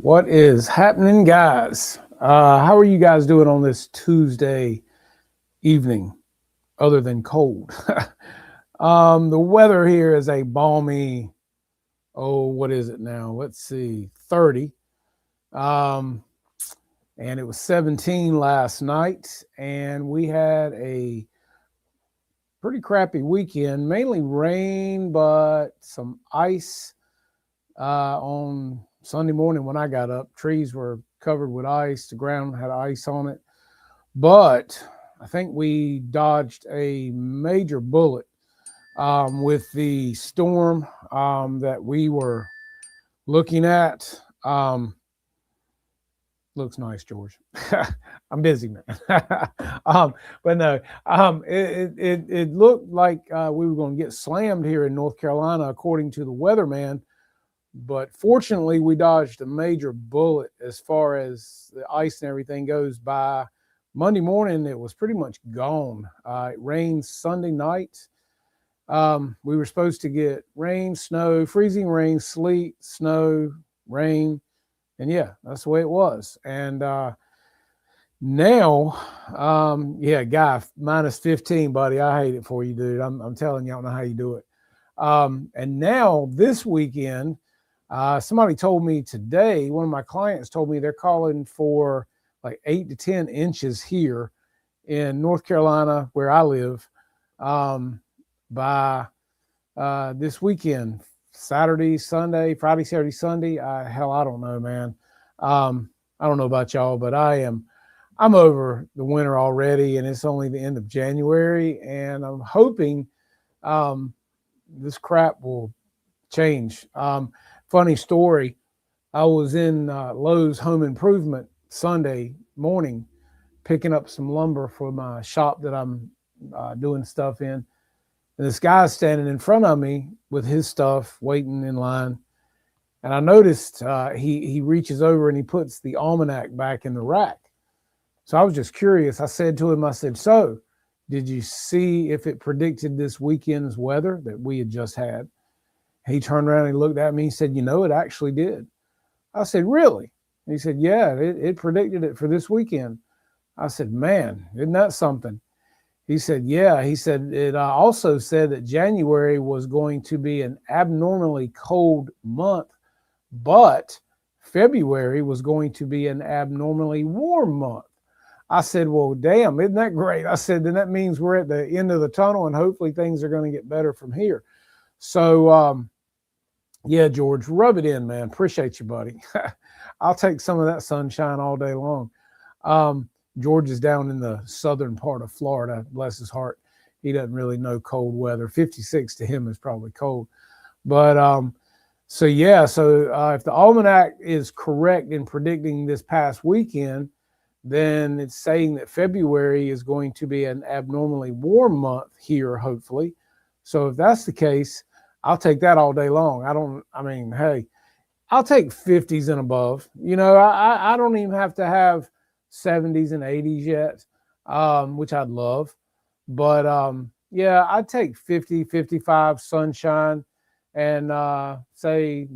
What is happening, guys? How are you guys doing on this Tuesday evening, other than cold? The weather here is a balmy, what is it now? Let's see, 30. Um, and it was 17 last night. And we had a pretty crappy weekend, mainly rain, but some ice on Sunday morning when I got up. Trees were covered with ice. The ground had ice on it. But I think we dodged a major bullet with the storm that we were looking at. Looks nice, George. I'm busy, man. But no, it looked like we were going to get slammed here in North Carolina, according to the weatherman. But fortunately, we dodged a major bullet as far as the ice and everything goes. By Monday morning, it was pretty much gone. It rained Sunday night. We were supposed to get rain, snow, freezing rain, sleet, snow, rain. And yeah, that's the way it was. And now, yeah, guy, minus 15, buddy. I hate it for you, dude. I'm telling you, I don't know how you do it. And now this weekend, somebody told me today, one of my clients told me they're calling for like 8 to 10 inches here in North Carolina, where I live, by this weekend, Saturday, Sunday, Friday, Saturday, Sunday. Hell, I don't know, man. I don't know about y'all, but I'm over the winter already, and it's only the end of January, and I'm hoping this crap will change. Funny story. I was in Lowe's Home Improvement Sunday morning picking up some lumber for my shop that I'm doing stuff in. And this guy's standing in front of me with his stuff, waiting in line. And I noticed he reaches over and he puts the almanac back in the rack. So I was just curious. I said to him, I said, so did you see if it predicted this weekend's weather that we had just had? He turned around and he looked at me. He said, it actually did. I said, really? And he said, yeah, it predicted it for this weekend. I said, man, isn't that something? He said, yeah. He said, it also said that January was going to be an abnormally cold month, but February was going to be an abnormally warm month. I said, well, damn, isn't that great? I said, then that means we're at the end of the tunnel and hopefully things are going to get better from here. So, yeah, George, rub it in, man. Appreciate you, buddy. I'll take some of that sunshine all day long. George is down in the southern part of Florida. Bless his heart. He doesn't really know cold weather. 56 to him is probably cold. But so, yeah, so if the almanac is correct in predicting this past weekend, then it's saying that February is going to be an abnormally warm month here, hopefully. So if that's the case, I'll take that all day long. Hey, I'll take 50s and above. I don't even have to have 70s and 80s yet, which I'd love. But yeah, I'd take 50, 55 sunshine and say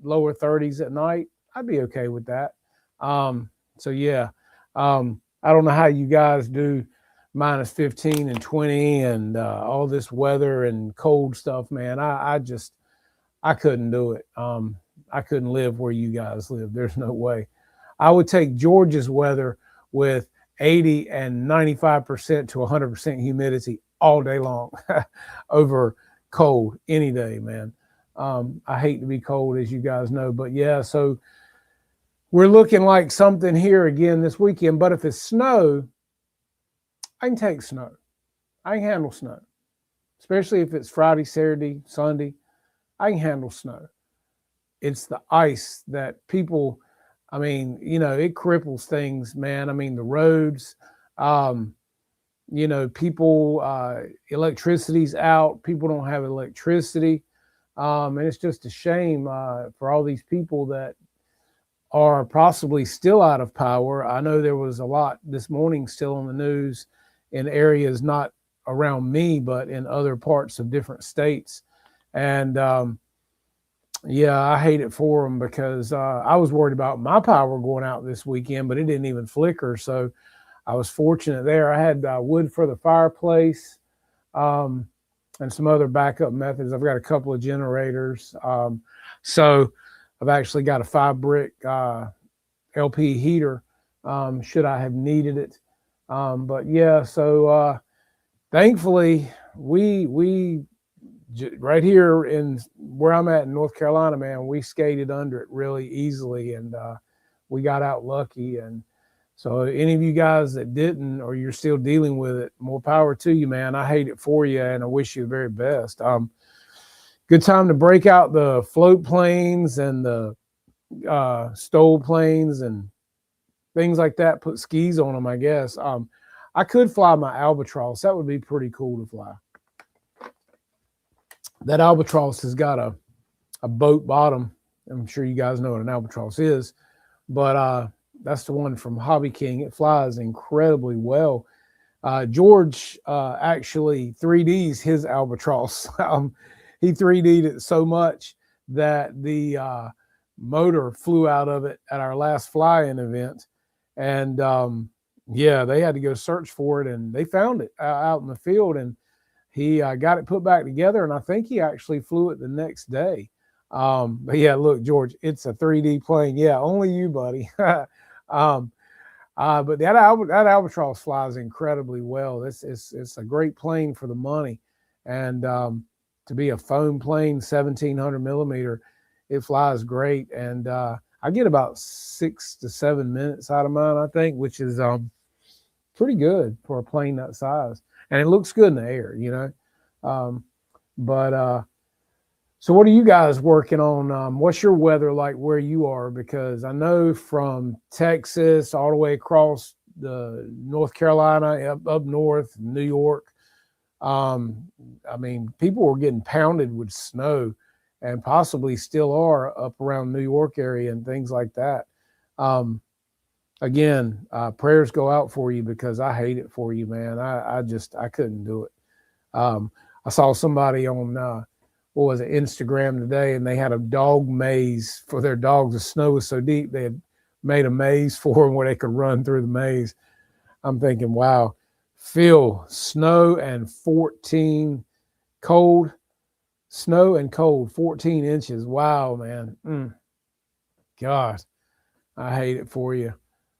lower 30s at night. I'd be okay with that. So yeah, I don't know how you guys do minus 15 and 20 and all this weather and cold stuff, man. I couldn't do it. I couldn't live where you guys live. There's no way. I would take Georgia's weather with 80 and 95% to 100% humidity all day long over cold any day, man. I hate to be cold, as you guys know, but yeah, so we're looking like something here again this weekend. But if it's snow, I can take snow. I can handle snow, especially if it's Friday, Saturday, Sunday. I can handle snow. It's the ice that people, it cripples things, man. The roads, people, electricity's out. People don't have electricity. And it's just a shame for all these people that are possibly still out of power. I know there was a lot this morning still on the news in areas not around me, but in other parts of different states. And Yeah, I hate it for them because I was worried about my power going out this weekend, but it didn't even flicker. So I was fortunate there. I had wood for the fireplace, um, and some other backup methods. I've got a couple of generators. So I've actually got a 5 brick LP heater, should I have needed it. But yeah, so thankfully we right here in where I'm at in North Carolina, man, we skated under it really easily, and we got out lucky. And so any of you guys that didn't, or you're still dealing with it, more power to you, man. I hate it for you, and I wish you the very best. Good time to break out the float planes and the stole planes and things like that. Put skis on them, I guess. I could fly my Albatross. That would be pretty cool to fly. That Albatross has got a boat bottom. I'm sure you guys know what an Albatross is, but that's the one from Hobby King. It flies incredibly well. George actually 3Ds his Albatross. He 3D'd it so much that the motor flew out of it at our last fly-in event. And yeah, they had to go search for it, and they found it out in the field, and he got it put back together, and I think he actually flew it the next day. But yeah, look, George, it's a 3D plane. Yeah, only you, buddy. But that Albatross flies incredibly well. It's a great plane for the money, and to be a foam plane, 1700 millimeter, it flies great. And I get about 6 to 7 minutes out of mine, I think, which is pretty good for a plane that size. And it looks good in the air, you know. So what are you guys working on? What's your weather like where you are? Because I know from Texas all the way across the North Carolina, up north, New York, I mean, people were getting pounded with snow, and possibly still are up around New York area and things like that. Again, prayers go out for you, because I hate it for you, man. I couldn't do it. I saw somebody on what was it, Instagram today, and they had a dog maze for their dogs. The snow was so deep, they had made a maze for them where they could run through the maze. I'm thinking, wow, Phil, snow and 14 cold, snow and cold, 14 inches. Wow, man. God, I hate it for you.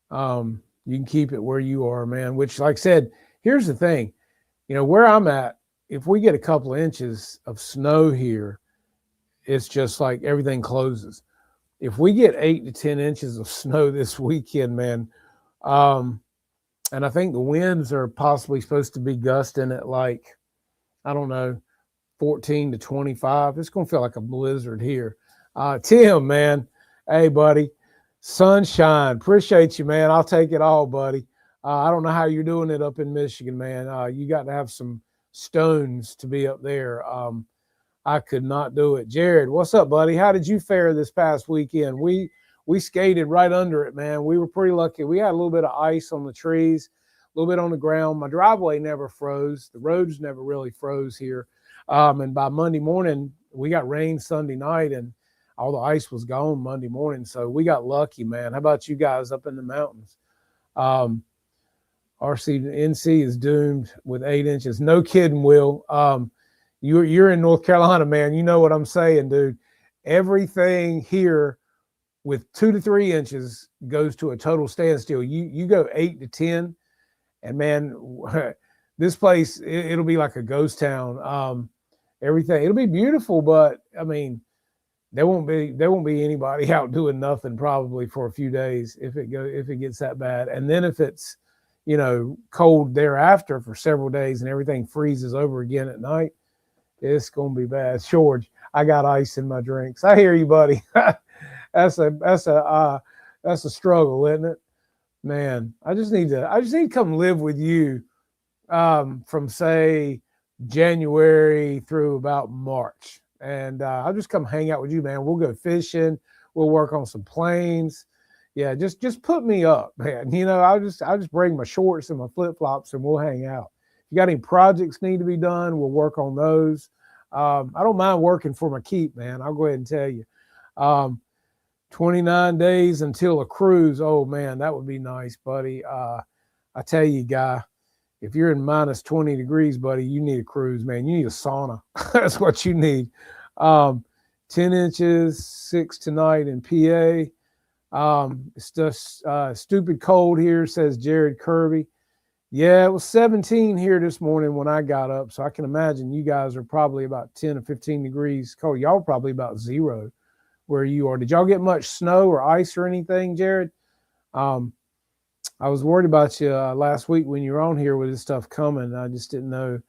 You can keep it where you are, man, which, like I said, here's the thing, you know, where I'm at, if we get a couple of inches of snow here, it's just like everything closes. If we get 8 to 10 inches of snow this weekend, man, and I think the winds are possibly supposed to be gusting at like, I don't know, 14 to 25. It's going to feel like a blizzard here. Tim, man, hey, buddy, sunshine. Appreciate you, man. I'll take it all, buddy. I don't know how you're doing it up in Michigan, man. You got to have some stones to be up there. I could not do it. Jared, what's up, buddy? How did you fare this past weekend? We skated right under it, man. We were pretty lucky. We had a little bit of ice on the trees, a little bit on the ground. My driveway never froze. The roads never really froze here. And by Monday morning, we got rain Sunday night, and all the ice was gone Monday morning. So we got lucky, man. How about you guys up in the mountains? NC is doomed with 8 inches. No kidding, Will. You're in North Carolina, man. You know what I'm saying, dude. Everything here with 2 to 3 inches goes to a total standstill. You go 8 to 10, and man, this place, it'll be like a ghost town. Everything, it'll be beautiful, but I mean, there won't be anybody out doing nothing probably for a few days if it gets that bad. And then if it's, you know, cold thereafter for several days and everything freezes over again at night, it's gonna be bad. George, I got ice in my drinks. I hear you, buddy. That's a struggle, isn't it? Man, I just need to come live with you from say January through about March. And I'll just come hang out with you, man. We'll go fishing. We'll work on some planes. Yeah, just put me up, man. You know, I'll just bring my shorts and my flip-flops and we'll hang out. If you got any projects need to be done, we'll work on those. I don't mind working for my keep, man. I'll go ahead and tell you. 29 days until a cruise. Oh man, that would be nice, buddy. I tell you, guy, if you're in minus 20 degrees, buddy, you need a cruise, man. You need a sauna. That's what you need. 10 inches, 6 tonight in PA. It's just stupid cold here, says Jared Kirby. Yeah, it was 17 here this morning when I got up. So I can imagine you guys are probably about 10 or 15 degrees cold. Y'all are probably about zero where you are. Did y'all get much snow or ice or anything, Jared? I was worried about you last week when you were on here with this stuff coming. I just didn't know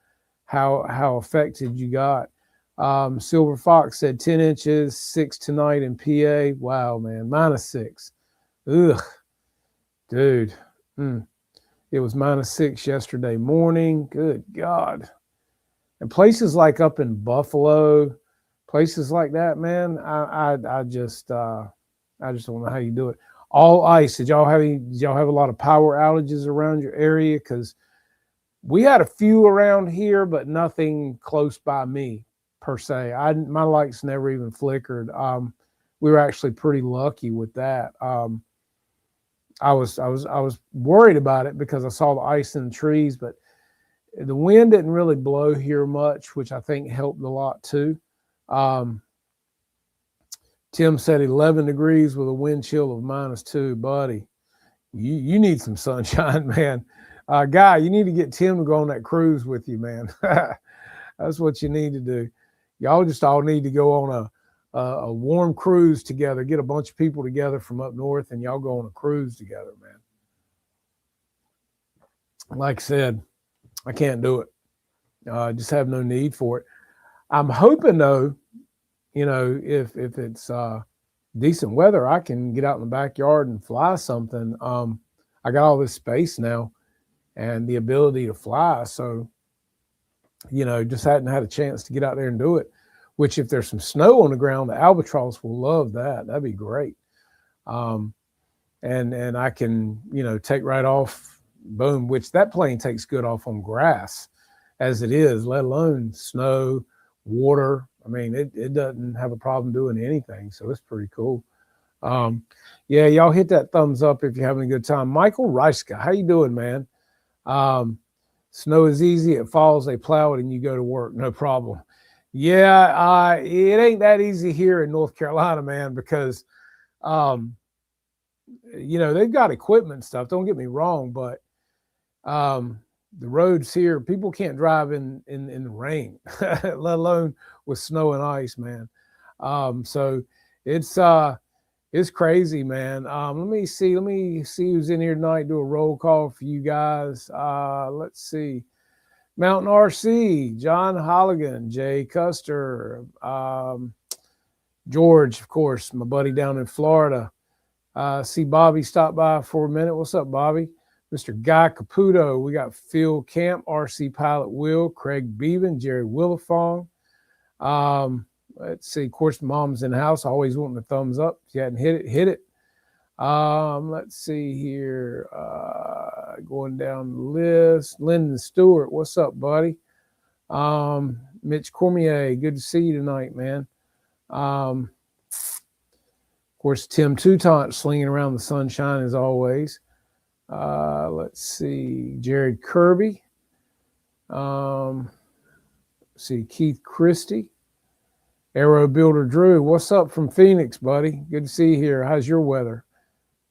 how affected you got. Silver Fox said 10 inches, 6 tonight in PA. Wow, man, minus 6. Ugh, dude. It was minus 6 yesterday morning. Good God. And places like up in Buffalo, places like that, man, I just don't know how you do it. All ice. Did y'all have a lot of power outages around your area? Because we had a few around here, but nothing close by me per se. My lights never even flickered. We were actually pretty lucky with that. I was worried about it because I saw the ice in the trees, but the wind didn't really blow here much, which I think helped a lot too. Tim said 11 degrees with a wind chill of minus 2. Buddy, you need some sunshine, man. Guy, you need to get Tim to go on that cruise with you, man. That's what you need to do. Y'all just all need to go on a warm cruise together. Get a bunch of people together from up north, and y'all go on a cruise together, man. Like I said, I can't do it. I just have no need for it. I'm hoping, though, you know, if it's decent weather, I can get out in the backyard and fly something. I got all this space now and the ability to fly. So, you know, just hadn't had a chance to get out there and do it, which if there's some snow on the ground, the albatross will love that. That'd be great. And I can, you know, take right off, boom, which that plane takes good off on grass as it is, let alone snow, water. I mean, it doesn't have a problem doing anything. So it's pretty cool. Yeah, y'all hit that thumbs up if you're having a good time. Michael Reiska, how you doing, man? Snow is easy. It falls, they plow it, and you go to work. No problem. Yeah, it ain't that easy here in North Carolina, man, because, you know, they've got equipment and stuff. Don't get me wrong, but the roads here, people can't drive in the rain, let alone with snow and ice, man. So it's crazy, man. Let me see who's in here tonight. Do a roll call for you guys. Let's see. Mountain RC, John Holligan, Jay Custer, George, of course, my buddy down in Florida. See Bobby stop by for a minute. What's up, Bobby? Mr. Guy Caputo. We got Phil Camp, RC Pilot Will, Craig Beaven, Jerry Willifong. Let's see. Of course, Mom's in the house, always wanting a thumbs up. If you hadn't hit it. Let's see here. Going down the list. Lyndon Stewart, what's up, buddy? Mitch Cormier, good to see you tonight, man. Of course, Tim Toutant slinging around the sunshine as always. Let's see. Jared Kirby. See Keith Christie. Aero Builder Drew, what's up from Phoenix, buddy? Good to see you here. How's your weather?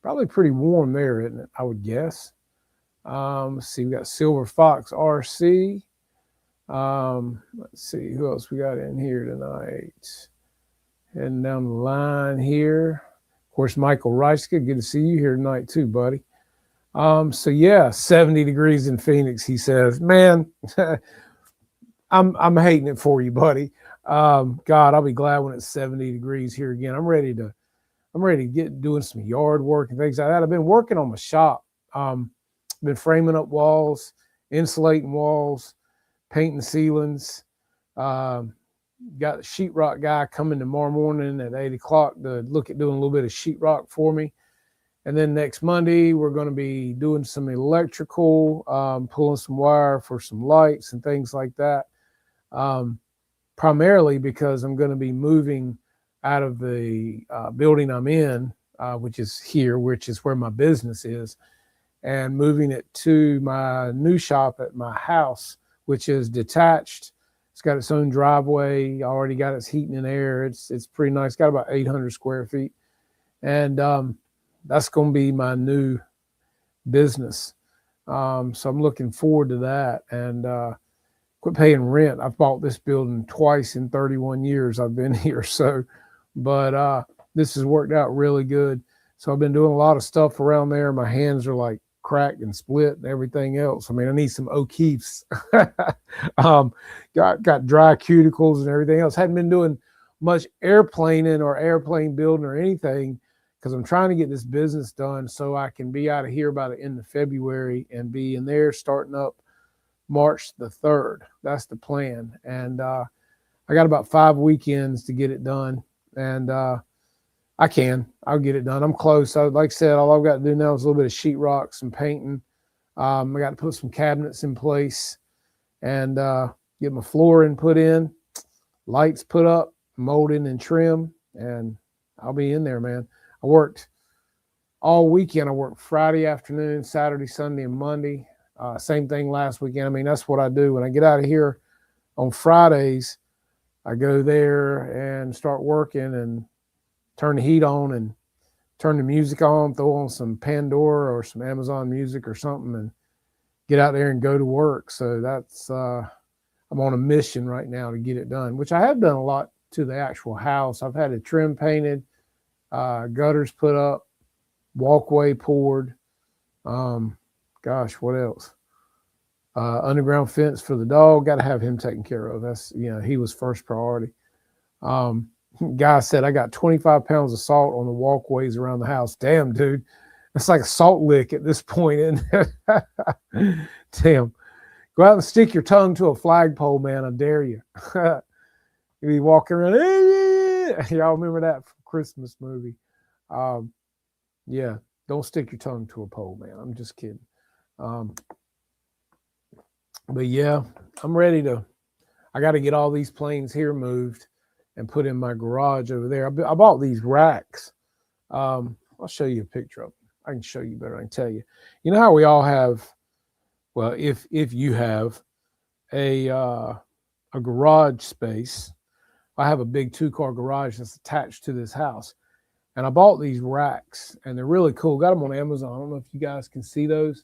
Probably pretty warm there, isn't it? I would guess. Let's see, we got Silver Fox RC. Let's see, who else we got in here tonight? Heading down the line here. Of course, Michael Reiska, good to see you here tonight too, buddy. So yeah, 70 degrees in Phoenix, he says. Man, I'm hating it for you, buddy. God, I'll be glad when it's 70 degrees here again. I'm ready to get doing some yard work and things like that. I've been working on my shop. Been framing up walls, insulating walls, painting ceilings. Got the sheetrock guy coming tomorrow morning at 8 o'clock to look at doing a little bit of sheetrock for me. And then next Monday, we're going to be doing some electrical, pulling some wire for some lights and things like that. Primarily because I'm going to be moving out of the building I'm in, which is here, which is where my business is, and moving it to my new shop at my house, which is detached. It's got its own driveway, already got its heating and air. It's pretty nice. Got about 800 square feet. And that's going to be my new business. So I'm looking forward to that, and quit paying rent. I've bought this building twice in 31 years I've been here. So, but this has worked out really good. So I've been doing a lot of stuff around there. My hands are like cracked and split and everything else. I mean, I need some O'Keeffe's. Got dry cuticles and everything else. Hadn't been doing much airplaning or airplane building or anything, because I'm trying to get this business done so I can be out of here by the end of February and be in there starting up March the 3rd. That's the plan. And I got about 5 weekends to get it done. And I'll get it done. I'm close. Like I said, all I've got to do now is a little bit of sheetrock, some painting. I got to put some cabinets in place and get my flooring put in, lights put up, molding and trim, and I'll be in there, man. I worked all weekend. I worked Friday afternoon, Saturday, Sunday, and Monday. Same thing last weekend. I mean, that's what I do. When I get out of here on Fridays, I go there and start working and turn the heat on and turn the music on, throw on some Pandora or some Amazon Music or something, and get out there and go to work. So that's, I'm on a mission right now to get it done, which I have done a lot to the actual house. I've had it trim painted, gutters put up, walkway poured. Gosh, what else? Underground fence for the dog. Got to have him taken care of. That's, he was first priority. Guy said, I got 25 pounds of salt on the walkways around the house. Damn, dude. It's like a salt lick at this point, isn't it? Damn. Go out and stick your tongue to a flagpole, man. I dare you. You be walking around. Y'all remember that Christmas movie? Yeah, don't stick your tongue to a pole, man. I'm just kidding. But yeah, I'm ready to. I got to get all these planes here moved and put in my garage over there. I bought these racks. I'll show you a picture of them. I can show you better. I can tell you. You know how we all have. Well, if you have a garage space, I have a big 2-car garage that's attached to this house. And I bought these racks, and they're really cool. Got them on Amazon. I don't know if you guys can see those,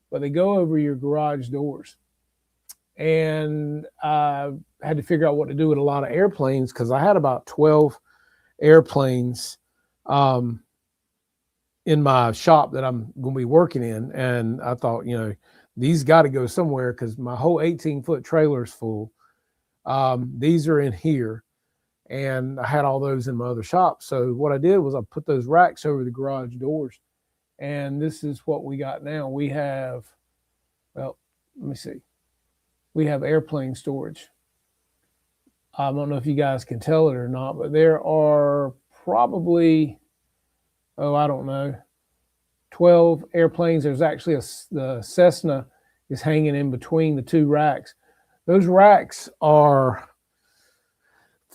but they go over your garage doors. And I had to figure out what to do with a lot of airplanes, because I had about 12 airplanes in my shop that I'm going to be working in. And I thought, these got to go somewhere, because my whole 18-foot trailer is full. These are in here. And I had all those in my other shop. So what I did was I put those racks over the garage doors. And this is what we got now. We have, well, let me see. We have airplane storage. I don't know if you guys can tell it or not, but there are probably, I don't know, 12 airplanes. There's actually the Cessna is hanging in between the 2 racks. Those racks are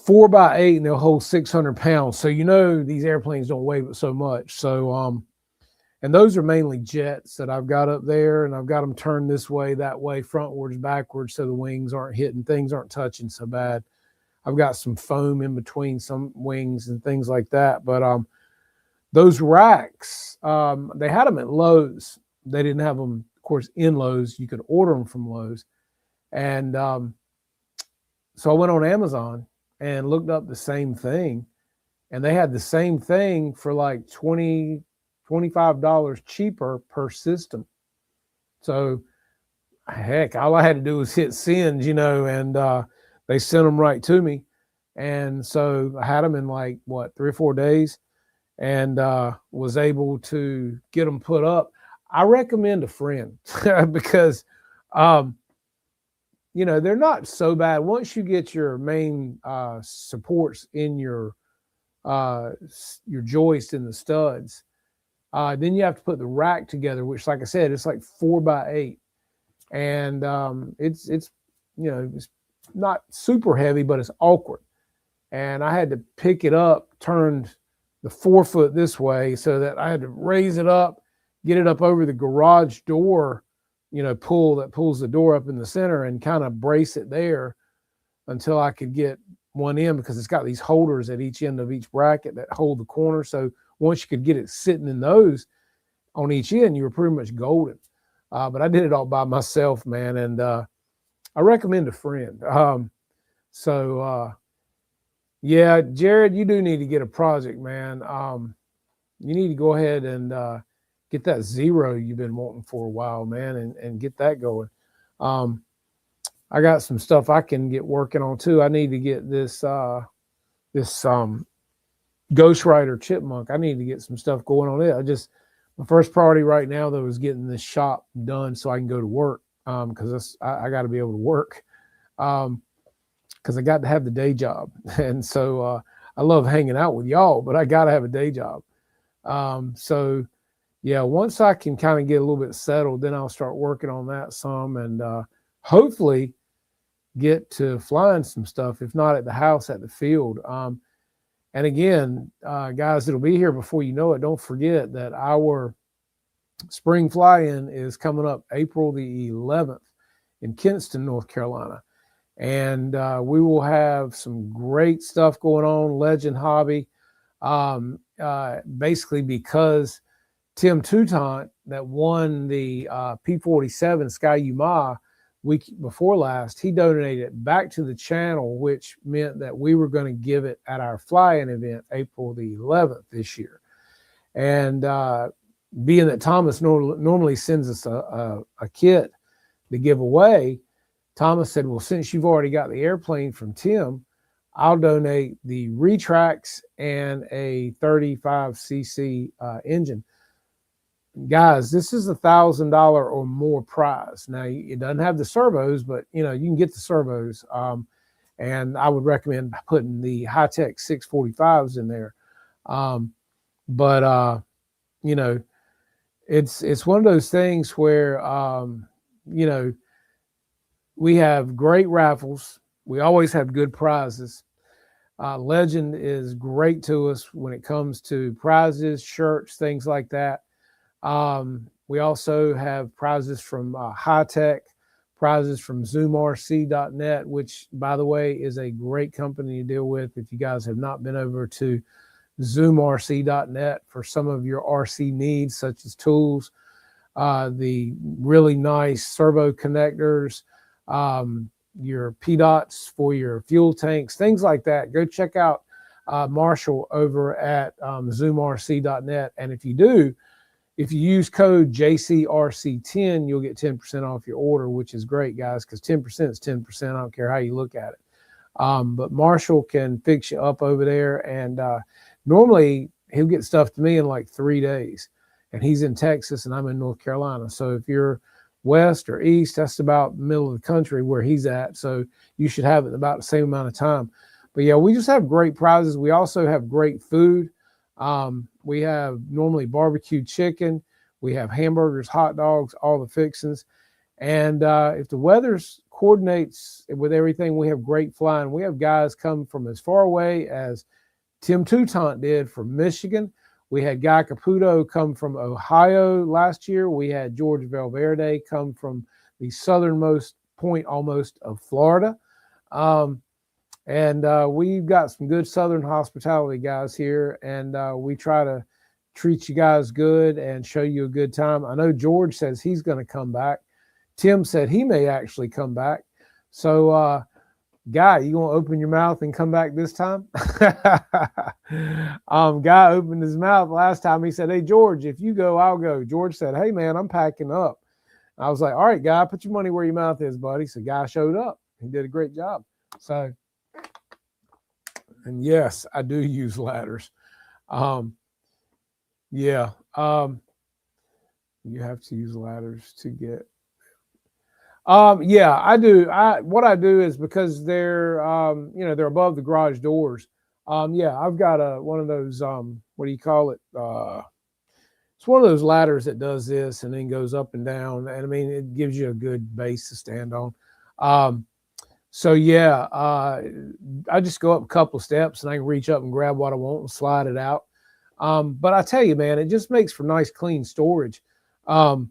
4x8 and they'll hold 600 pounds. So, these airplanes don't weigh but so much. So, and those are mainly jets that I've got up there, and I've got them turned this way, that way, frontwards, backwards, so the wings aren't hitting, things aren't touching so bad. I've got some foam in between some wings and things like that. But those racks, they had them at Lowe's. They didn't have them, of course, in Lowe's. You could order them from Lowe's. And so I went on Amazon and looked up the same thing, and they had the same thing for like $25 cheaper per system. So heck, all I had to do was hit send, and they sent them right to me. And so I had them in like 3 or 4 days, and was able to get them put up. I recommend a friend because they're not so bad. Once you get your main supports in your joist in the studs, then you have to put the rack together, which, like I said, it's like 4x8, and it's not super heavy, but it's awkward. and I had to pick it up, turned the forefoot this way, so that I had to raise it up, get it up over the garage door, pull that pulls the door up in the center, and kind of brace it there until I could get one in, because it's got these holders at each end of each bracket that hold the corner. So once you could get it sitting in those on each end, you were pretty much golden. But I did it all by myself, man, and I recommend a friend. Yeah, Jared, you do need to get a project, man. You need to go ahead and get that Zero you've been wanting for a while, man, and get that going. I got some stuff I can get working on too. I need to get this Ghostwriter Chipmunk. I need to get some stuff going on it. My first priority right now though is getting this shop done so I can go to work. Because I got to be able to work. Because I got to have the day job, and so I love hanging out with y'all, but I got to have a day job. So yeah, once I can kind of get a little bit settled, then I'll start working on that some, and hopefully get to flying some stuff, if not at the house, at the field. And again, guys, it'll be here before you know it. Don't forget that our spring fly-in is coming up April the 11th in Kinston, North Carolina. And we will have some great stuff going on, Legend Hobby. Basically because Tim Toutant, that won the P47 Sky Yuma week before last, he donated it back to the channel, which meant that we were going to give it at our fly-in event April the 11th this year. And being that Thomas normally sends us a kit to give away, Thomas said, well, since you've already got the airplane from Tim, I'll donate the retracts and a 35cc engine. Guys, this is $1,000 or more prize. Now, it doesn't have the servos, but you can get the servos. And I would recommend putting the Hi-Tech 645s in there. It's one of those things where we have great raffles. We always have good prizes. Legend is great to us when it comes to prizes, shirts, things like that. We also have prizes from Hi-Tech, prizes from ZoomRC.net, which, by the way, is a great company to deal with. If you guys have not been over to ZoomRC.net for some of your RC needs, such as tools, the really nice servo connectors, your PDOTs for your fuel tanks, things like that, go check out Marshall over at ZoomRC.net. And if you use code JCRC10, you'll get 10% off your order, which is great, guys, because 10% is 10%. I don't care how you look at it. But Marshall can fix you up over there. And normally he'll get stuff to me in like 3 days. And he's in Texas and I'm in North Carolina. So if you're west or east, that's about the middle of the country where he's at. So you should have it in about the same amount of time. But yeah, we just have great prizes. We also have great food. We have normally barbecued chicken. We have hamburgers, hot dogs, all the fixings. And if the weather coordinates with everything, we have great flying. We have guys come from as far away as Tim Toutant did from Michigan. We had Guy Caputo come from Ohio last year. We had George Valverde come from the southernmost point almost of Florida. And we've got some good Southern hospitality guys here, and we try to treat you guys good and show you a good time. I know George says he's going to come back. Tim said he may actually come back. So, Guy, you going to open your mouth and come back this time? Guy opened his mouth last time. He said, hey, George, if you go, I'll go. George said, hey, man, I'm packing up. I was like, all right, Guy, put your money where your mouth is, buddy. So Guy showed up. He did a great job. So, and yes, I do use ladders. You have to use ladders to get. Yeah, I do. What I do is because they're they're above the garage doors. I've got one of those, what do you call it? It's one of those ladders that does this and then goes up and down. And I mean, it gives you a good base to stand on. So yeah, I just go up a couple of steps and I can reach up and grab what I want and slide it out. But I tell you, man, it just makes for nice, clean storage. Um,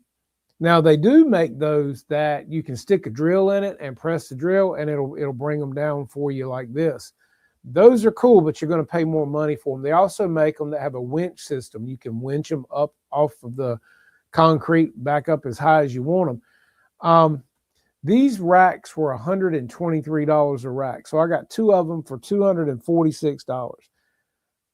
Now they do make those that you can stick a drill in it and press the drill, and it'll bring them down for you like this. Those are cool, but you're going to pay more money for them. They also make them that have a winch system. You can winch them up off of the concrete back up as high as you want them. These racks were $123 a rack, so I got two of them for $246.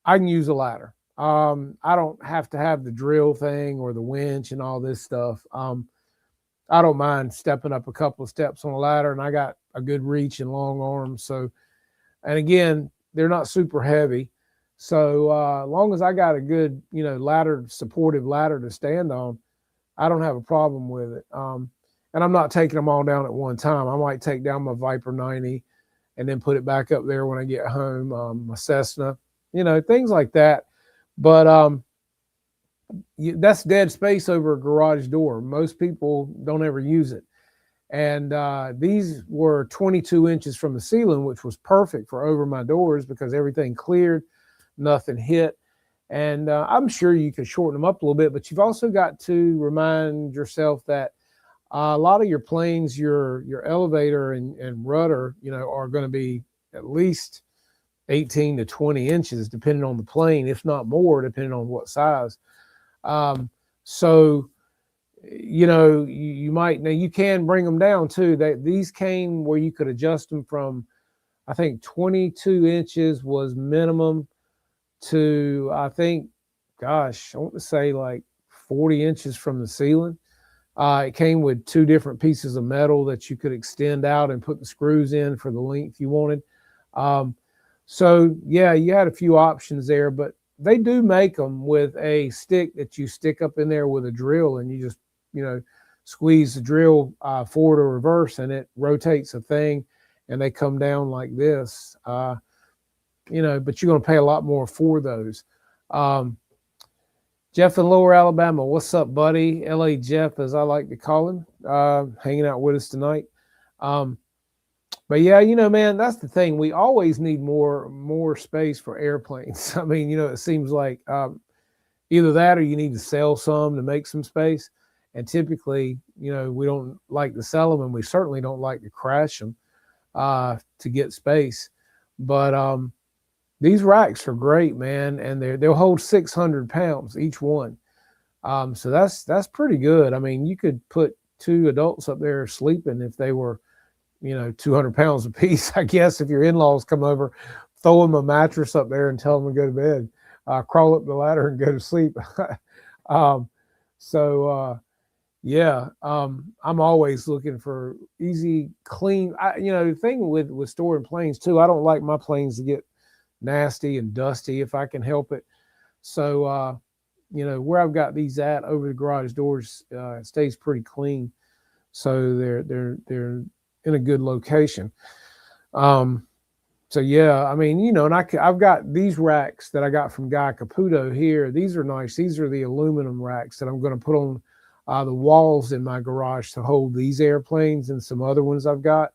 I can use a ladder. I don't have to have the drill thing or the winch and all this stuff. I don't mind stepping up a couple of steps on a ladder, and I got a good reach and long arms. So, and again, they're not super heavy. So, as long as I got a good, ladder, supportive ladder to stand on, I don't have a problem with it. And I'm not taking them all down at one time. I might take down my Viper 90 and then put it back up there when I get home, my Cessna, things like that. But that's dead space over a garage door. Most people don't ever use it. And these were 22 inches from the ceiling, which was perfect for over my doors because everything cleared, nothing hit. And I'm sure you could shorten them up a little bit, but you've also got to remind yourself that a lot of your planes, your elevator and rudder, are going to be at least 18 to 20 inches, depending on the plane, if not more, depending on what size. So, you might, now you can bring them down too. These came where you could adjust them from, I think 22 inches was minimum to, I think, gosh, I want to say like 40 inches from the ceiling. It came with two different pieces of metal that you could extend out and put the screws in for the length you wanted. So yeah, you had a few options there, but they do make them with a stick that you stick up in there with a drill, and you just, squeeze the drill forward or reverse, and it rotates a thing, and they come down like this. But you're going to pay a lot more for those. Jeff in Lower Alabama, what's up, buddy? LA Jeff, as I like to call him, hanging out with us tonight. But yeah, man, that's the thing. We always need more space for airplanes. I mean, it seems like either that or you need to sell some to make some space. And typically, we don't like to sell them, and we certainly don't like to crash them to get space. But these racks are great, man, and they'll hold 600 pounds each one. So that's pretty good. I mean, you could put two adults up there sleeping if they were, 200 pounds a piece. I guess if your in-laws come over, throw them a mattress up there and tell them to go to bed, crawl up the ladder and go to sleep. Yeah, I'm always looking for easy, clean. The thing with storing planes too, I don't like my planes to get nasty and dusty if I can help it. So, where I've got these at over the garage doors, it stays pretty clean. So they're in a good location. So yeah, I mean, and I've got these racks that I got from Guy Caputo here. These are nice. These are the aluminum racks that I'm going to put on the walls in my garage to hold these airplanes and some other ones I've got.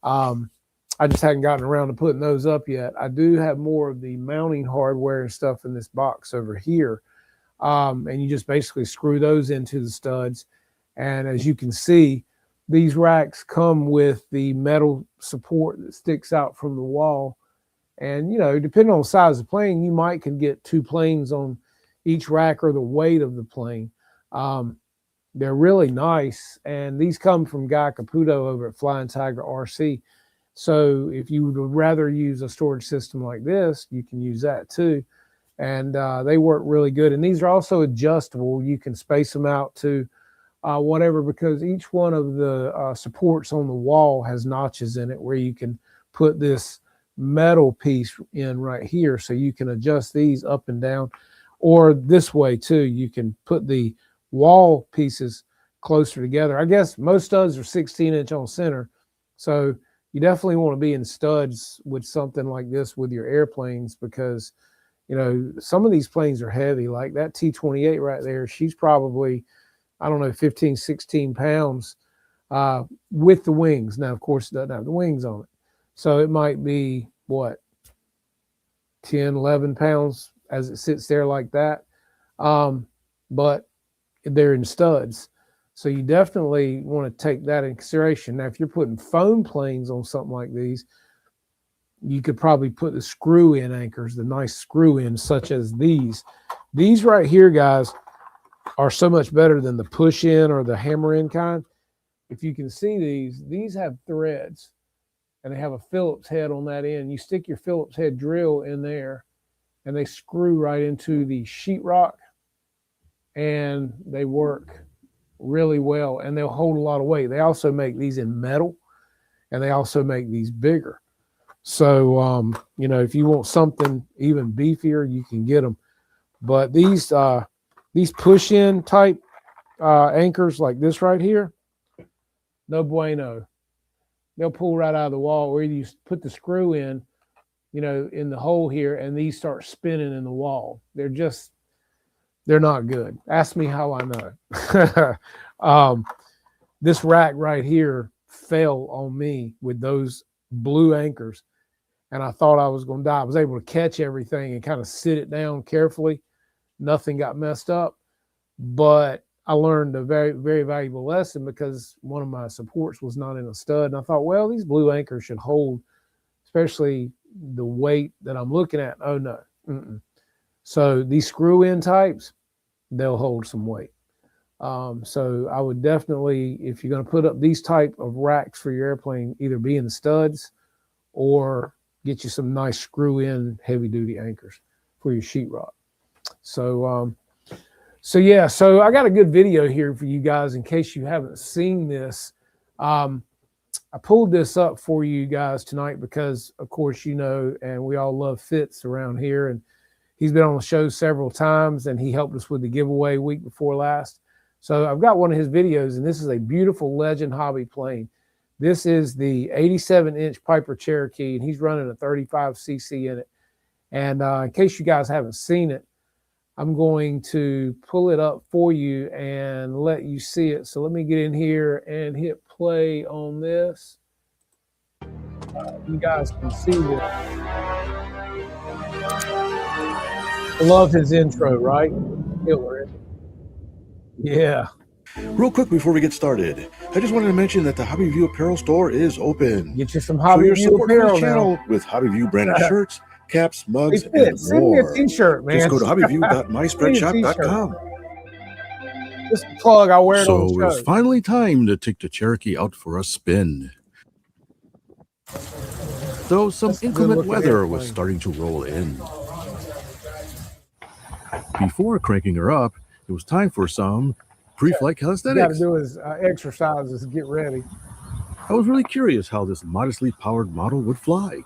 I just hadn't gotten around to putting those up yet. I do have more of the mounting hardware and stuff in this box over here. And you just basically screw those into the studs. And as you can see, these racks come with the metal support that sticks out from the wall. And, depending on the size of the plane, you might can get two planes on each rack or the weight of the plane. They're really nice. And these come from Guy Caputo over at Flying Tiger RC. So if you would rather use a storage system like this, you can use that too. And they work really good. And these are also adjustable. You can space them out to whatever, because each one of the supports on the wall has notches in it where you can put this metal piece in right here. So you can adjust these up and down, or this way too. You can put the wall pieces closer together. I guess most studs are 16-inch on center. So you definitely want to be in studs with something like this with your airplanes, because, some of these planes are heavy. Like that T-28 right there, she's probably, I don't know, 15, 16 pounds. with the wings. Now, of course, it doesn't have the wings on it. So it might be, what, 10, 11 pounds as it sits there like that. But they're in studs. So you definitely want to take that in consideration. Now, if you're putting foam planes on something like these, you could probably put the screw-in anchors, the nice screw-in, such as these. These right here, guys, are so much better than the push-in or the hammer-in kind. If you can see these have threads, and they have a Phillips head on that end. You stick your Phillips head drill in there, and they screw right into the sheetrock, and they work really well, and they'll hold a lot of weight. They also make these in metal, and they also make these bigger. So, you know, if you want something even beefier, you can get them. But these push-in type anchors like this right here, no bueno. They'll pull right out of the wall, or you put the screw in, you know, in the hole here, and these start spinning in the wall. They're not good. Ask me how I know. This rack right here fell on me with those blue anchors, and I thought I was going to die. I was able to catch everything and kind of sit it down carefully. Nothing got messed up, but I learned a very, very valuable lesson because one of my supports was not in a stud. And I thought, well, these blue anchors should hold, especially the weight that I'm looking at. Oh, no. So these screw-in types, they'll hold some weight. So I would definitely, if you're going to put up these type of racks for your airplane, either be in the studs or get you some nice screw-in heavy-duty anchors for your sheetrock. So yeah, so I got a good video here for you guys in case you haven't seen this. I pulled this up for you guys tonight because, of course, you know, and we all love Fitz around here, and he's been on the show several times, and he helped us with the giveaway week before last. So I've got one of his videos, and this is a beautiful Legend Hobby plane. This is the 87-inch Piper Cherokee, and he's running a 35cc in it. And in case you guys haven't seen it, I'm going to pull it up for you and let you see it. So let me get in here and hit play on this. You guys can see this. I love his intro, right? Killer. Yeah. Real quick before we get started, I just wanted to mention that the Hobby View apparel store is open. Get you some Hobby View apparel channel with Hobby View branded shirts, caps, mugs, and more. Send me a t-shirt, man. Just go to hobbyview.myspreadshop.com. Just a plug, I'll wear it on the show. So it's finally time to take the Cherokee out for a spin. Though some inclement weather was starting to roll in. Before cranking her up, it was time for some pre-flight calisthenics. What you got to do is exercises, get ready. I was really curious how this modestly powered model would fly.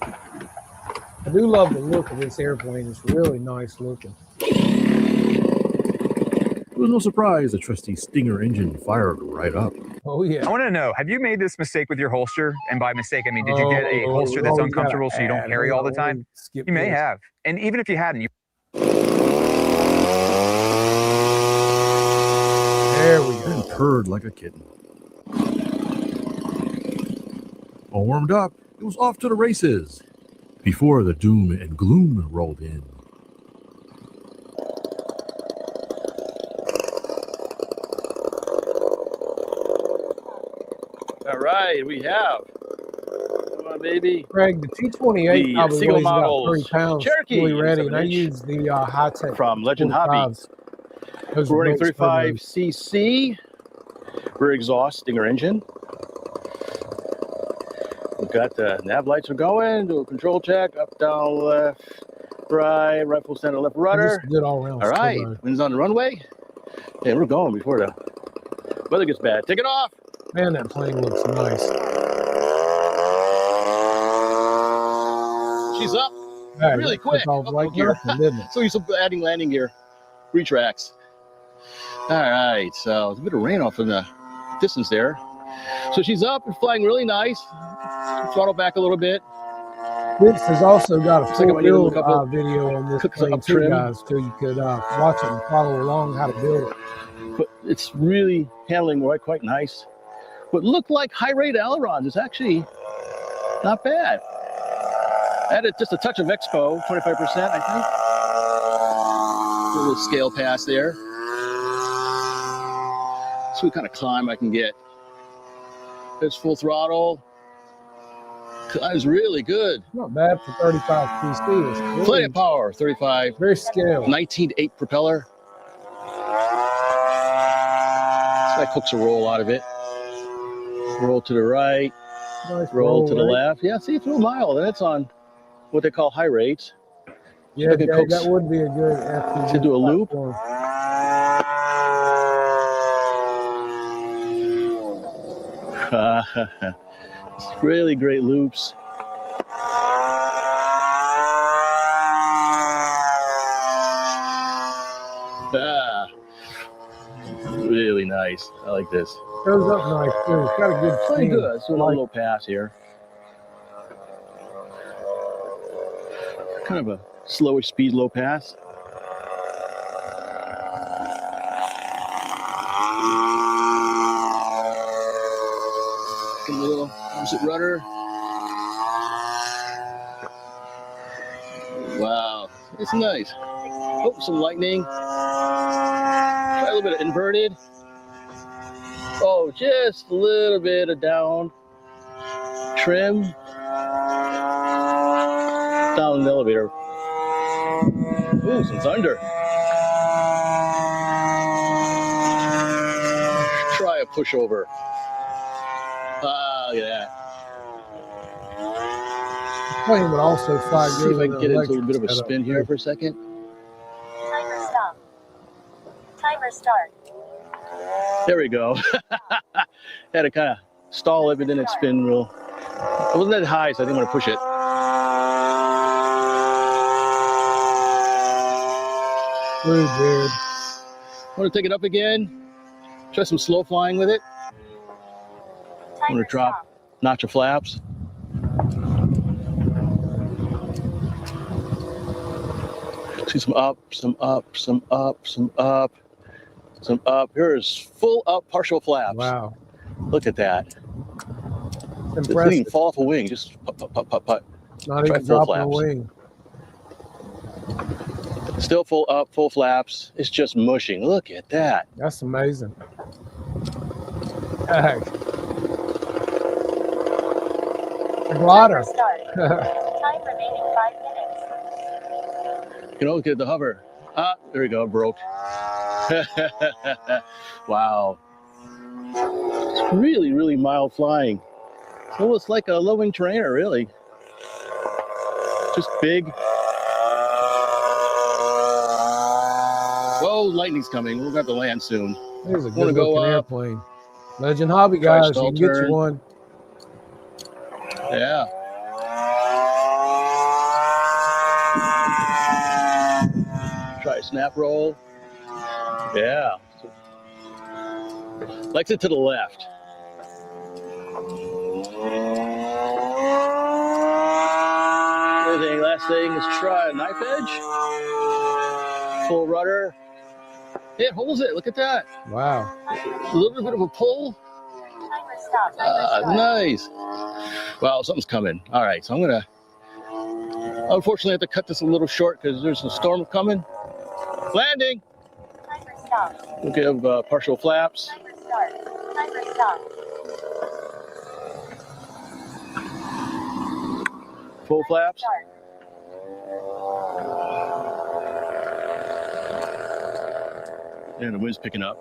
I do love the look of this airplane. It's really nice looking. It was no surprise the trusty Stinger engine fired right up. Oh, yeah. I want to know, have you made this mistake with your holster? And by mistake, I mean, did you get a holster that's uncomfortable so you don't carry all the time? You may have. And even if you hadn't, you... There we go. And purred like a kitten. All warmed up, it was off to the races before the doom and gloom rolled in. All right, we have. Come on, baby. Craig, the T28 probably single weighs about models 3 pounds. Cherokee Fully ready, and I 7-inch use the high-tech from Legend Hobby. Those We're running great 35cc rear exhaust Stinger engine. We've got the nav lights are going. Do a control check. Up, down, left, right full center, left rudder. Good all around. All right, wind's on the runway. And we're going before the weather gets bad. Take it off. Man, that plane looks nice. She's up. Right, really quick. Like nothing, didn't it? So you're adding landing gear. Retracts. All right, so there's a bit of rain off in the distance there. So she's up and flying really nice. Throttle back a little bit. This has also got a full like build video on this plane too, trim. guys, so you could watch it and follow along how to build it. But it's really handling quite nice. what looked like high rate ailerons. It's actually not bad. Added just a touch of Expo, 25%, I think. A little scale pass there. See what kind of climb I can get. There's full throttle. Climb's really good. Not bad for 35 PC. It's really Plenty of power, 35. very scaled. 19.8 propeller. That hooks a roll out of it. Roll to the right, Nice roll to the right? left. Yeah, see, it's real mild, and it's on what they call high rates. Yeah, Look at Jay, Coke's- that would be a good FPV To do a loop? platform. It's really great loops. Really nice. I like this. Goes up nice too. It's got a good Pretty spin. good. Let's do a little pass here. Kind of a slowish speed low pass. A little opposite rudder. Wow, it's nice. Oh, some lightning. Try a little bit of inverted. Oh, just a little bit of down trim. Down the elevator. Ooh, some thunder. Try a pushover. Look at that. Plane would also fly Let's see good if I with can an get into a electric bit of a setup, spin too. here for a second. Timer stop. Timer start. There we go. Had to kind of stall it, but then it spin real. It wasn't that high, so I didn't want to push it. Blue beard. Want to take it up again? Try some slow flying with it. I'm Timer gonna drop, stop. notch your flaps. See some up, some up, some up, some up, some up. Here's full up partial flaps. Wow. Look at that. It's It didn't even impressive. fall off a wing, just put, put, put, put, put. Not try even full dropping a flaps. wing. Still full up, full flaps. It's just mushing. Look at that. That's amazing. Heck. A glider. Timer start. Time remaining 5 minutes. You know, look at the hover. Ah, there we go, it broke. Wow. It's really, really mild flying. So it's like a low-wing trainer, really. Just big. Whoa, lightning's coming. We'll have to land soon. There's a Wanna good go looking up. airplane. Legend Hobby Try guys, you stall can get turn. you one. Yeah. Try a snap roll. Yeah. Likes it to the left. Anything, last thing is try a knife edge. Full rudder. It holds it. Look at that. Wow. A little bit of a pull. Timer stop. Timer start. Nice. Wow, something's coming. All right, so I'm gonna unfortunately have to cut this a little short because there's a storm coming. Landing. Timer stop. We'll give partial flaps. Timer start. Timer stop. Full flaps. Start. And the wind's picking up.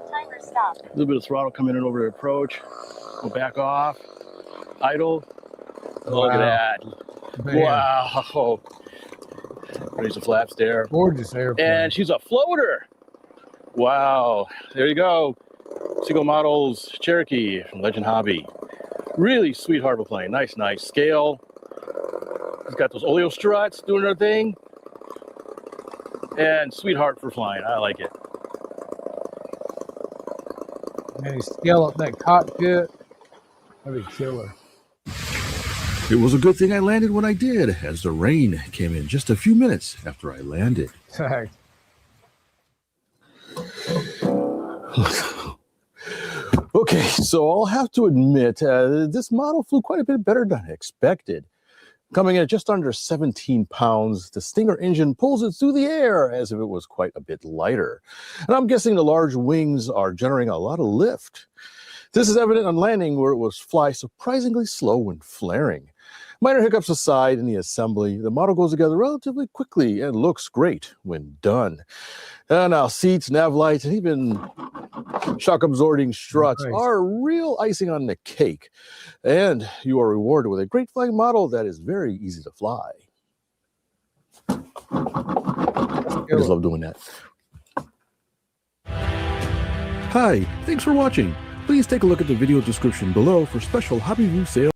Timer stop. A little bit of throttle coming in over the approach. We'll back off. Idle. Look at that. Man, Wow. Raise the flaps there. Gorgeous airplane. And she's a floater. Wow. There you go. Seagull Models Cherokee from Legend Hobby. Really sweet harbor plane. Nice, nice scale. It's got those oleo struts doing their thing. And sweetheart for flying. I like it. Man, you scale up that cockpit. That'd be killer. It was a good thing I landed when I did, as the rain came in just a few minutes after I landed. Heck. Okay, so I'll have to admit, this model flew quite a bit better than expected. Coming in at just under 17 pounds, the Stinger engine pulls it through the air as if it was quite a bit lighter. And I'm guessing the large wings are generating a lot of lift. This is evident on landing, where it was fly surprisingly slow when flaring. Minor hiccups aside, in the assembly, the model goes together relatively quickly and looks great when done. Now, seats, nav lights, and even shock-absorbing struts are real icing on the cake. And you are rewarded with a great flying model that is very easy to fly. I just love doing that. Hi, thanks for watching. Please take a look at the video description below for special HobbyView sales.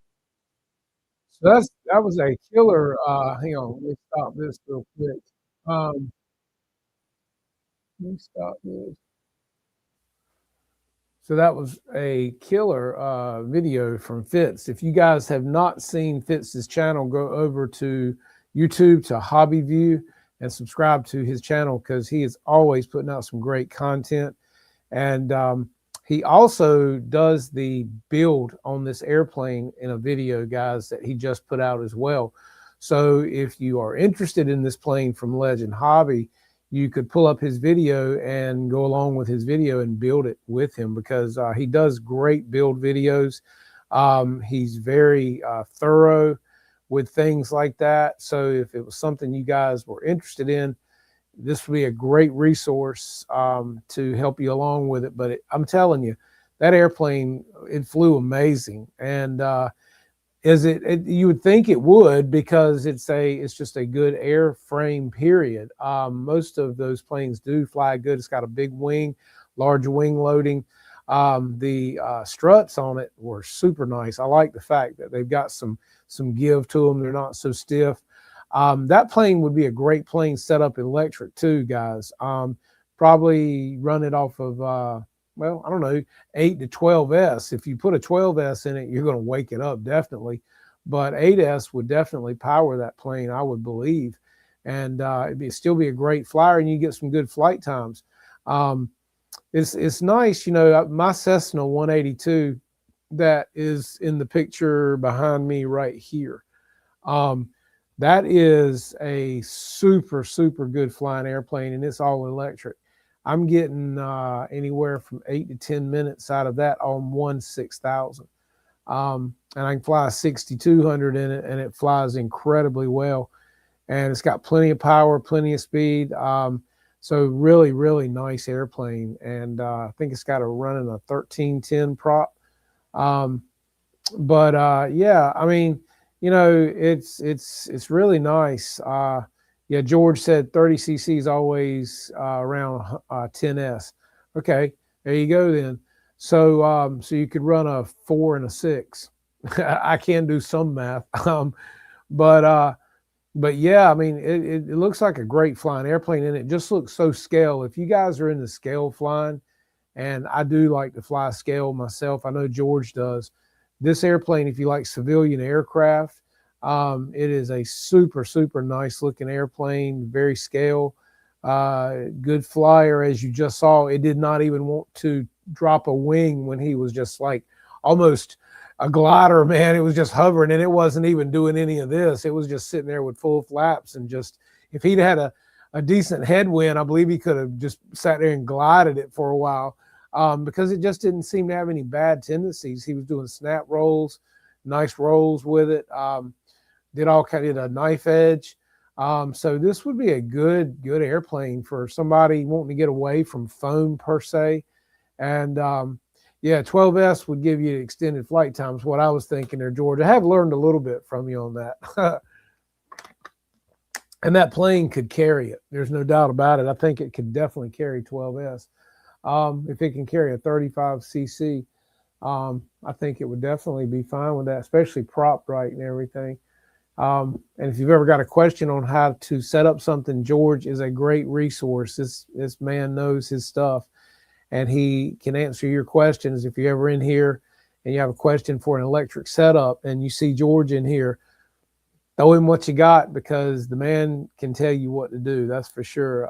So that was a killer. Hang on, let me stop this real quick. Let me stop this. So that was a killer video from Fitz. If you guys have not seen Fitz's channel, go over to YouTube to HobbyView and subscribe to his channel, because he is always putting out some great content. And he also does the build on this airplane in a video, guys, that he just put out as well. So if you are interested in this plane from Legend Hobby, you could pull up his video and go along with his video and build it with him, because he does great build videos. He's very thorough with things like that. So if it was something you guys were interested in, this would be a great resource to help you along with it. But I'm telling you, that airplane, it flew amazing. And you would think it would, because it's just a good airframe, period. Most of those planes do fly good. It's got a big wing, large wing loading. The struts on it were super nice. I like the fact that they've got some give to them. They're not so stiff. That plane would be a great plane set up electric too, guys. Probably run it off of, well, I don't know, 8 to 12S. If you put a 12S in it, you're going to wake it up, definitely. But 8S would definitely power that plane, I would believe. And it'd still be a great flyer, and you get some good flight times. It's nice, you know, my Cessna 182 that is in the picture behind me right here. That is a super, super good flying airplane, and it's all electric. I'm getting anywhere from 8 to 10 minutes out of that on 1/6000. And I can fly a 6200 in it, and it flies incredibly well. And it's got plenty of power, plenty of speed. So really, really nice airplane. And I think it's got a running a 1310 prop. Yeah, I mean, you know, it's really nice. Yeah, George said 30cc is always around 10S. Okay, there you go then. So so you could run a 4 and a 6. I can do some math. But yeah, I mean, it looks like a great flying airplane, and it just looks so scale. If you guys are into scale flying, and I do like to fly scale myself, I know George does. This airplane, if you like civilian aircraft, it is a super, super nice looking airplane, very scale, good flyer. As you just saw, it did not even want to drop a wing when he was just like almost a glider, man. It was just hovering, and it wasn't even doing any of this. It was just sitting there with full flaps, and just, if he'd had a decent headwind, I believe he could have just sat there and glided it for a while, because it just didn't seem to have any bad tendencies. He was doing snap rolls, nice rolls with it. Did a knife edge. So this would be a good airplane for somebody wanting to get away from foam per se. And yeah, 12S would give you extended flight times. What I was thinking there, George. I have learned a little bit from you on that. And that plane could carry it. There's no doubt about it. I think it could definitely carry 12S. If it can carry a 35cc, I think it would definitely be fine with that, especially propped right and everything. And if you've ever got a question on how to set up something, George is a great resource. This man knows his stuff, and he can answer your questions. If you're ever in here and you have a question for an electric setup and you see George in here, throw him what you got, because the man can tell you what to do. That's for sure.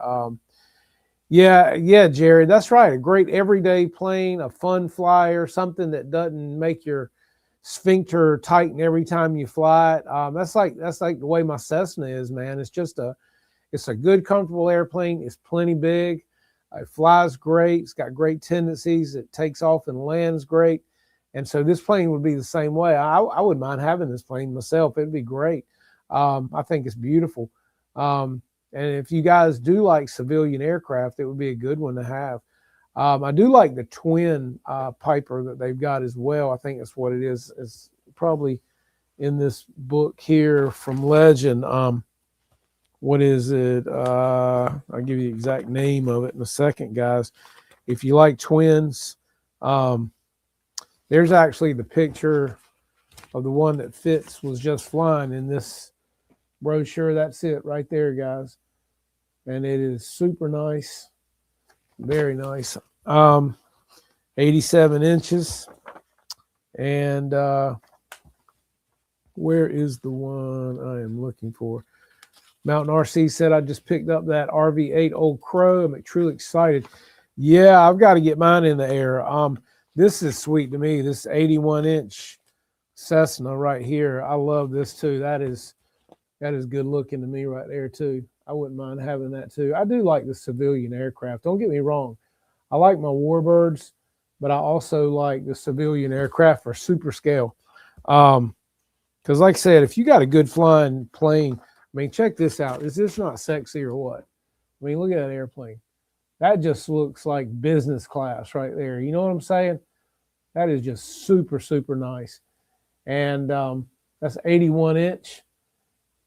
Yeah, Jared, that's right. A great everyday plane, a fun flyer, something that doesn't make your sphincter tighten every time you fly it. That's like the way my Cessna is, man. It's a good, comfortable airplane. It's plenty big. It flies great. It's got great tendencies. It takes off and lands great. And so this plane would be the same way. I wouldn't mind having this plane myself. It'd be great. I think it's beautiful. And if you guys do like civilian aircraft, it would be a good one to have. I do like the twin Piper that they've got as well. I think that's what it is. It's probably in this book here from Legend. What is it? I'll give you the exact name of it in a second, guys. If you like twins, there's actually the picture of the one that Fitz was just flying in this brochure. That's it right there, guys. And it is super nice. Very nice. 87 inches. And where is the one I am looking for? Mountain RC said, I just picked up that RV8 Old Crow. I'm truly excited. Yeah, I've got to get mine in the air. This is sweet to me. This 81-inch Cessna right here. I love this too. That is good looking to me right there too. I wouldn't mind having that too. I do like the civilian aircraft. Don't get me wrong. I like my Warbirds, but I also like the civilian aircraft for super scale. Because like I said, if you got a good flying plane, I mean, check this out. Is this not sexy or what? I mean, look at that airplane. That just looks like business class right there. You know what I'm saying? That is just super, super nice. And that's 81-inch.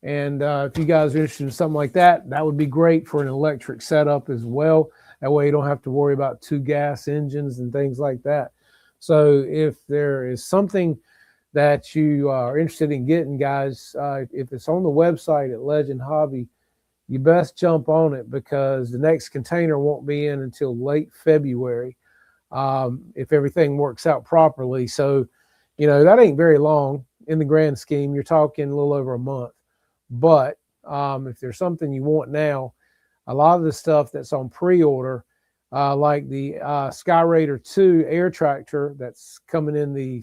And if you guys are interested in something like that, that would be great for an electric setup as well. That way you don't have to worry about 2 gas engines and things like that. So if there is something that you are interested in getting, guys, if it's on the website at Legend Hobby, you best jump on it because the next container won't be in until late February if everything works out properly. So, that ain't very long in the grand scheme. You're talking a little over a month. But if there's something you want now, a lot of the stuff that's on pre-order, like the Skyraider 2 air tractor that's coming in the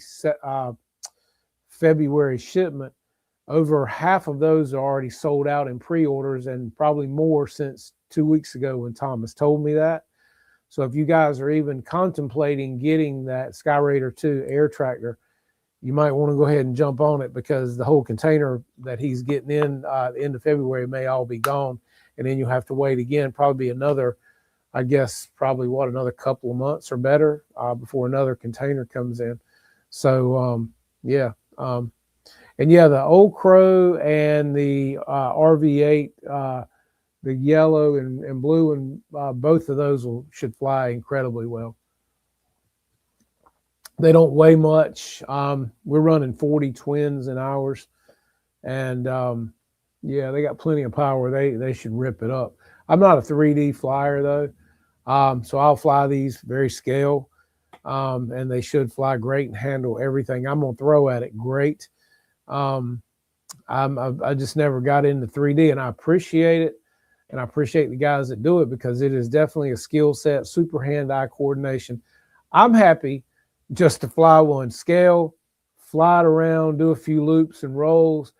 February shipment, over half of those are already sold out in pre-orders and probably more since 2 weeks ago when Thomas told me that. So if you guys are even contemplating getting that Skyraider 2 air tractor, you might want to go ahead and jump on it because the whole container that he's getting in the end of February may all be gone. And then you'll have to wait again, probably another, I guess, another couple of months or better before another container comes in. So, yeah. And yeah, the Old Crow and the RV8, the yellow and blue, and both of those should fly incredibly well. They don't weigh much. We're running 40 twins in ours. And yeah, they got plenty of power. They should rip it up. I'm not a 3D flyer though. So I'll fly these very scale. And they should fly great and handle everything I'm going to throw at it great. I just never got into 3D, and I appreciate it. And I appreciate the guys that do it because it is definitely a skill set, super hand-eye coordination. I'm happy just to fly one scale, fly it around, do a few loops and rolls,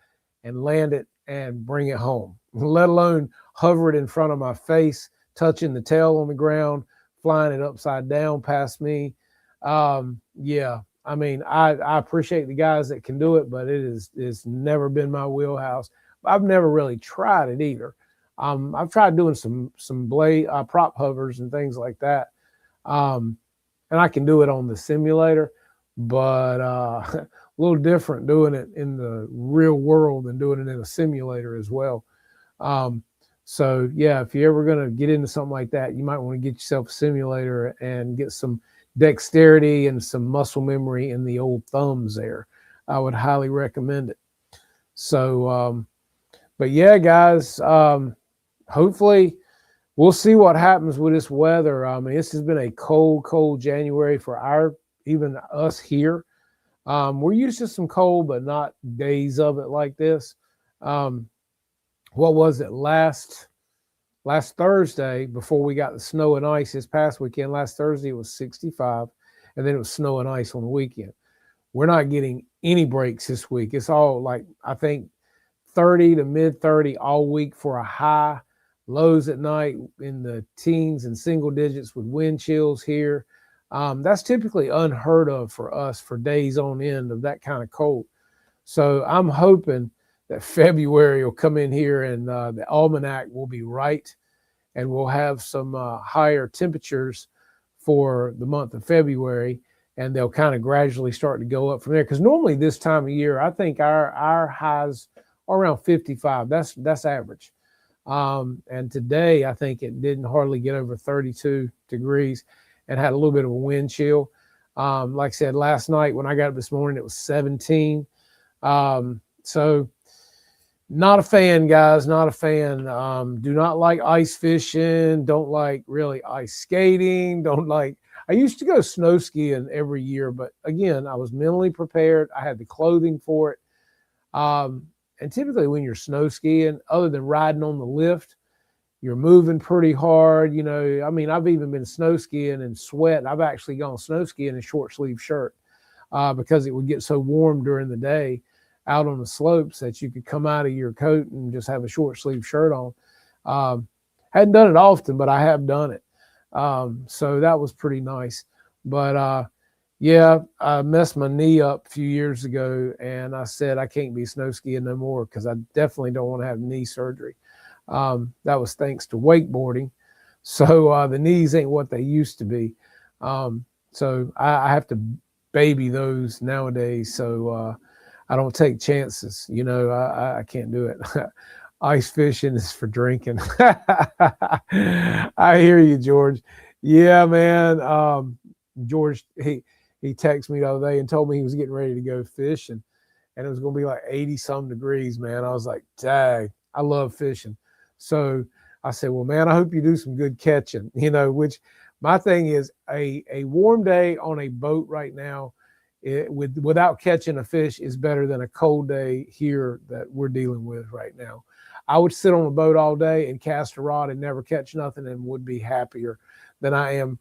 and land it and bring it home, let alone hover it in front of my face, touching the tail on the ground, flying it upside down past me. Yeah, I mean, I appreciate the guys that can do it, but it's never been my wheelhouse. I've never really tried it either. I've tried doing some blade prop hovers and things like that. And I can do it on the simulator, but a little different doing it in the real world than doing it in a simulator as well. So yeah, if you're ever going to get into something like that, you might want to get yourself a simulator and get some dexterity and some muscle memory in the old thumbs there. I would highly recommend it. So, but yeah, guys, hopefully we'll see what happens with this weather. I mean, this has been a cold January for even us here. We're used to some cold, but not days of it like this. What was it last Last Thursday, before we got the snow and ice this past weekend, last Thursday it was 65, and then it was snow and ice on the weekend. We're not getting any breaks this week. It's all like, I think 30 to mid 30 all week for a high, lows at night in the teens and single digits with wind chills here. That's typically unheard of for us for days on end of that kind of cold. So I'm hoping that February will come in here and the almanac will be right, and we'll have some higher temperatures for the month of February, and they'll kind of gradually start to go up from there. Because normally this time of year, I think our highs are around 55. That's average. And today, I think it didn't hardly get over 32 degrees and had a little bit of a wind chill. Like I said, last night when I got up this morning, it was 17. So not a fan, guys, not a fan. Do not like ice fishing. Don't like really ice skating. Don't like, I used to go snow skiing every year, but again, I was mentally prepared. I had the clothing for it. And typically when you're snow skiing, other than riding on the lift, you're moving pretty hard. You know, I mean, I've even been snow skiing and sweat. I've actually gone snow skiing in a short sleeve shirt because it would get so warm during the day out on the slopes that you could come out of your coat and just have a short sleeve shirt on. Hadn't done it often, but I have done it. So that was pretty nice. But yeah, I messed my knee up a few years ago, and I said I can't be snow skiing no more because I definitely don't want to have knee surgery. That was thanks to wakeboarding. So the knees ain't what they used to be. So I have to baby those nowadays. So I don't take chances. You know, I can't do it. Ice fishing is for drinking. I hear you, George. Yeah, man. George, he texted me the other day and told me he was getting ready to go fishing, and it was going to be like 80 some degrees, man. I was like, dang, I love fishing. So I said, well, man, I hope you do some good catching, you know, which my thing is a warm day on a boat right now without catching a fish is better than a cold day here that we're dealing with right now. I would sit on a boat all day and cast a rod and never catch nothing and would be happier than I am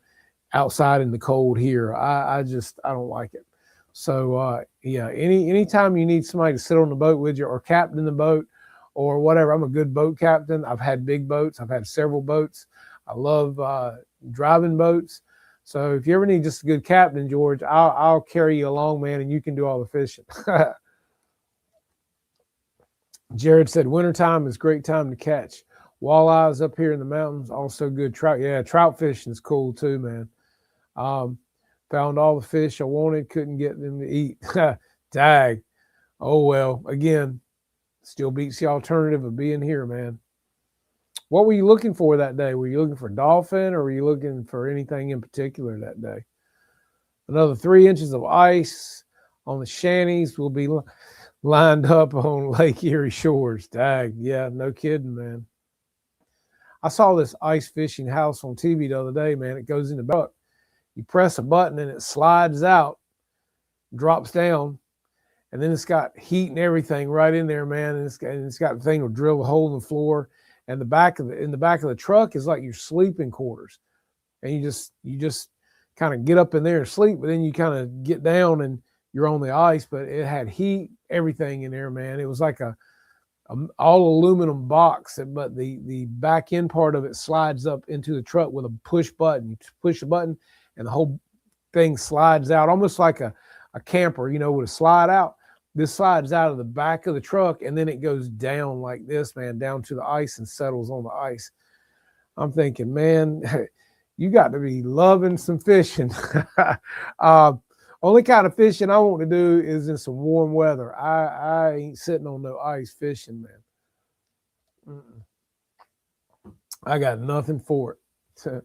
outside in the cold here. I don't like it. So yeah, anytime you need somebody to sit on the boat with you or captain the boat or whatever, I'm a good boat captain. I've had big boats. I've had several boats. I love driving boats. So if you ever need just a good captain, George, I'll carry you along, man, and you can do all the fishing. Jared said, wintertime is a great time to catch. Walleyes up here in the mountains, also good trout. Yeah, trout fishing is cool too, man. Found all the fish I wanted, couldn't get them to eat. Dag. Oh, well, again, still beats the alternative of being here, man. What were you looking for that day? Were you looking for dolphin or were you looking for anything in particular that day? Another 3 inches of ice on the shanties will be lined up on Lake Erie shores. Dag, yeah, no kidding, man. I saw this ice fishing house on TV the other day, man. It goes in the boat. You press a button and it slides out, drops down, and then it's got heat and everything right in there, man. And it's got the thing to drill a hole in the floor. And in the back of the truck is like your sleeping quarters. And you just kind of get up in there and sleep, but then you kind of get down and you're on the ice. But it had heat, everything in there, man. It was like a all aluminum box, but the back end part of it slides up into the truck with a push button. You push the button and the whole thing slides out, almost like a camper, you know, with a slide out. This slides out of the back of the truck and then it goes down like this, man, down to the ice and settles on the ice. I'm thinking, man, you got to be loving some fishing. Only kind of fishing I want to do is in some warm weather. I ain't sitting on no ice fishing, man. I got nothing for it.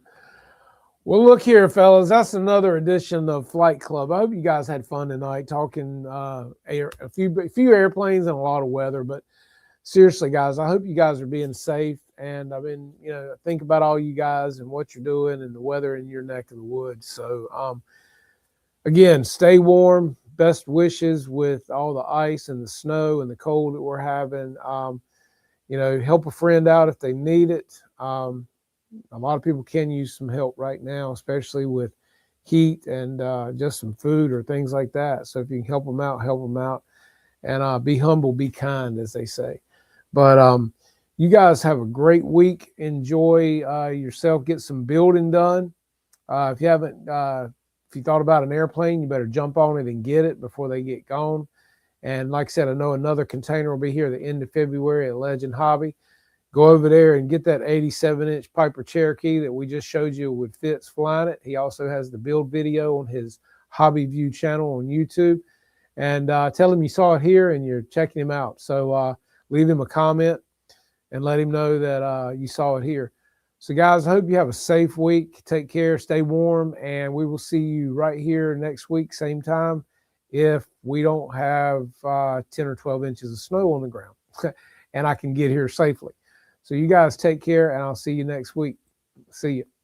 Well, look here, fellas. That's another edition of Flight Club. I hope you guys had fun tonight talking a few airplanes and a lot of weather. But seriously, guys, I hope you guys are being safe. And I've been, you know, think about all you guys and what you're doing and the weather in your neck of the woods. So, again, stay warm. Best wishes with all the ice and the snow and the cold that we're having. You know, help a friend out if they need it. A lot of people can use some help right now, especially with heat and just some food or things like that. So if you can help them out, and be humble, be kind, as they say. But you guys have a great week. Enjoy yourself. Get some building done. If you thought about an airplane, you better jump on it and get it before they get gone. And like I said, I know another container will be here at the end of February at Legend Hobby. Go over there and get that 87-inch Piper Cherokee that we just showed you with Fitz flying it. He also has the build video on his Hobby View channel on YouTube. And tell him you saw it here and you're checking him out. So leave him a comment and let him know that you saw it here. So guys, I hope you have a safe week. Take care, stay warm, and we will see you right here next week, same time, if we don't have 10 or 12 inches of snow on the ground and I can get here safely. So you guys take care, and I'll see you next week. See you.